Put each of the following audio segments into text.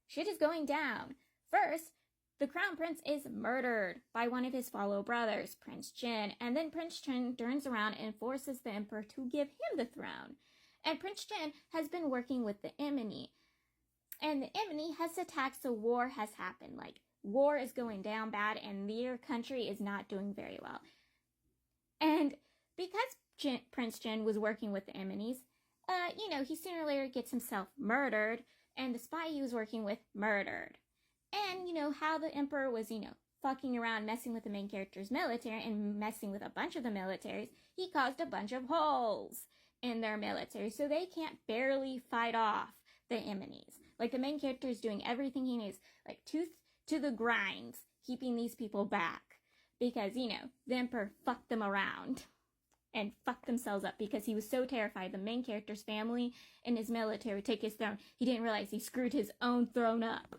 shit is going down. First, the crown prince is murdered by one of his fellow brothers, Prince Jin, and then Prince Jin turns around and forces the emperor to give him the throne. And Prince Jin has been working with the enemy, and the enemy has attacked, so war has happened. Like, war is going down bad, and their country is not doing very well. And because Prince Jin was working with the enemies, he sooner or later gets himself murdered, and the spy he was working with murdered. And, how the emperor was, fucking around, messing with the main character's military and messing with a bunch of the militaries, he caused a bunch of holes in their military, so they can't barely fight off the enemies. Like, the main character is doing everything he needs, like, tooth to the grinds, keeping these people back. Because, the emperor fucked them around and fucked themselves up because he was so terrified the main character's family and his military would take his throne. He didn't realize he screwed his own throne up.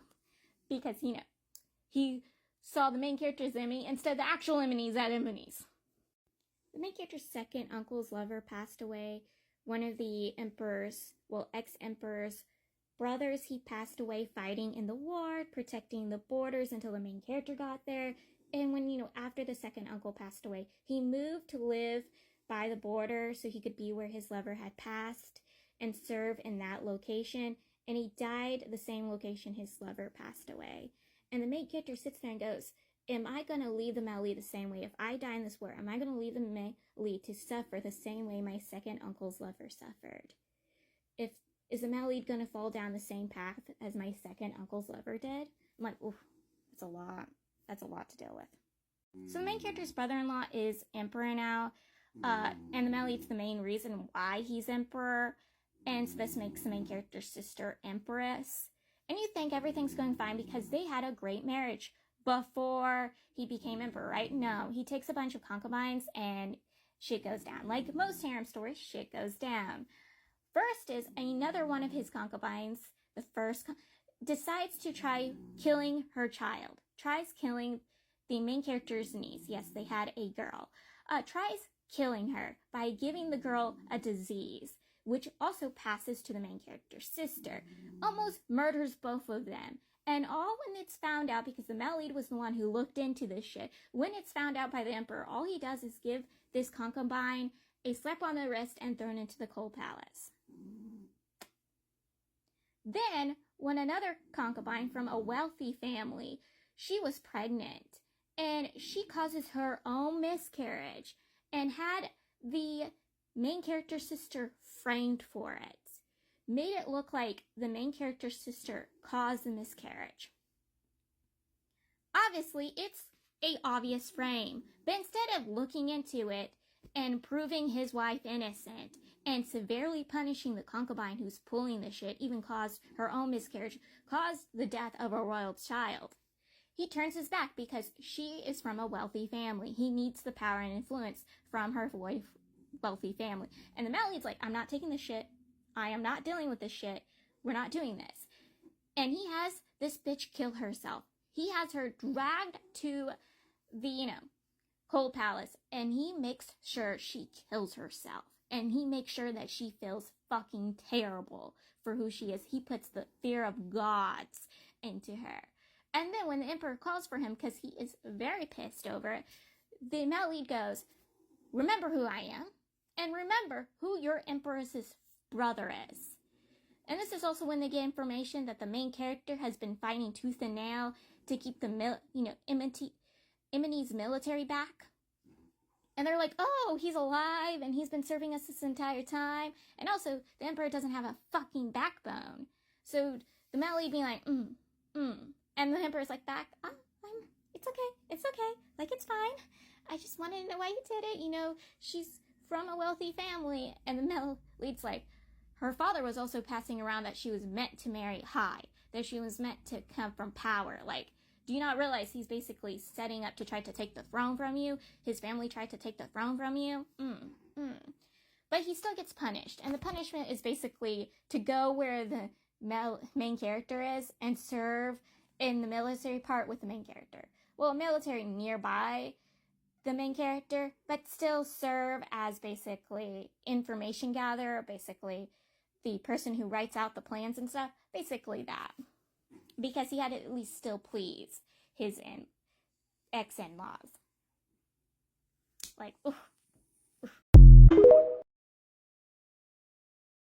Because, he saw the main character's enemy instead of the actual enemies as enemies. The main character's second uncle's lover passed away. One of the ex-emperor's brothers, he passed away fighting in the war, protecting the borders until the main character got there. And when, after the second uncle passed away, he moved to live by the border so he could be where his lover had passed and serve in that location. And he died the same location his lover passed away. And the main character sits there and goes, am I going to leave the Mali the same way? If I die in this war, am I going to leave the Mali to suffer the same way my second uncle's lover suffered? Is the Mali going to fall down the same path as my second uncle's lover did? I'm like, ooh, that's a lot. That's a lot to deal with. So the main character's brother-in-law is emperor now. And the Mali is the main reason why he's emperor. And so this makes the main character's sister empress. And you think everything's going fine because they had a great marriage before he became emperor, right? No, he takes a bunch of concubines and shit goes down. Like most harem stories, shit goes down. First is another one of his concubines, decides to try killing her child. Tries killing the main character's niece. Yes, they had a girl. Tries killing her by giving the girl a disease, which also passes to the main character's sister. Almost murders both of them. And all when it's found out, because the male lead was the one who looked into this shit, when it's found out by the emperor, all he does is give this concubine a slap on the wrist and thrown into the coal palace. Then, when another concubine from a wealthy family, she was pregnant, and she causes her own miscarriage, and had the main character's sister framed for it. Made it look like the main character's sister caused the miscarriage. Obviously, it's an obvious frame, but instead of looking into it and proving his wife innocent and severely punishing the concubine who's pulling the shit, even caused her own miscarriage, caused the death of a royal child, he turns his back because she is from a wealthy family. He needs the power and influence from her wealthy family. And the male lead's like, I'm not taking this shit. I am not dealing with this shit. We're not doing this. And he has this bitch kill herself. He has her dragged to the, coal palace, and he makes sure she kills herself. And he makes sure that she feels fucking terrible for who she is. He puts the fear of gods into her. And then when the emperor calls for him, because he is very pissed over it, the male lead goes, remember who I am, and remember who your empress's brother is. And this is also when they get information that the main character has been fighting tooth and nail to keep the, Imani's military back. And they're like, oh, he's alive, and he's been serving us this entire time. And also, the emperor doesn't have a fucking backbone. So the male lead being like, And the emperor's like, it's okay. Like, it's fine. I just wanted to know why you did it. She's from a wealthy family. And the male lead's like, her father was also passing around that she was meant to marry high, that she was meant to come from power. Like, do you not realize he's basically setting up to try to take the throne from you? His family tried to take the throne from you. But he still gets punished. And the punishment is basically to go where the main character is and serve in the military part with the main character. Well, military nearby the main character, but still serve as basically information gatherer, basically the person who writes out the plans and stuff, basically that. because he had to at least still please his ex-in-laws. Like, ugh.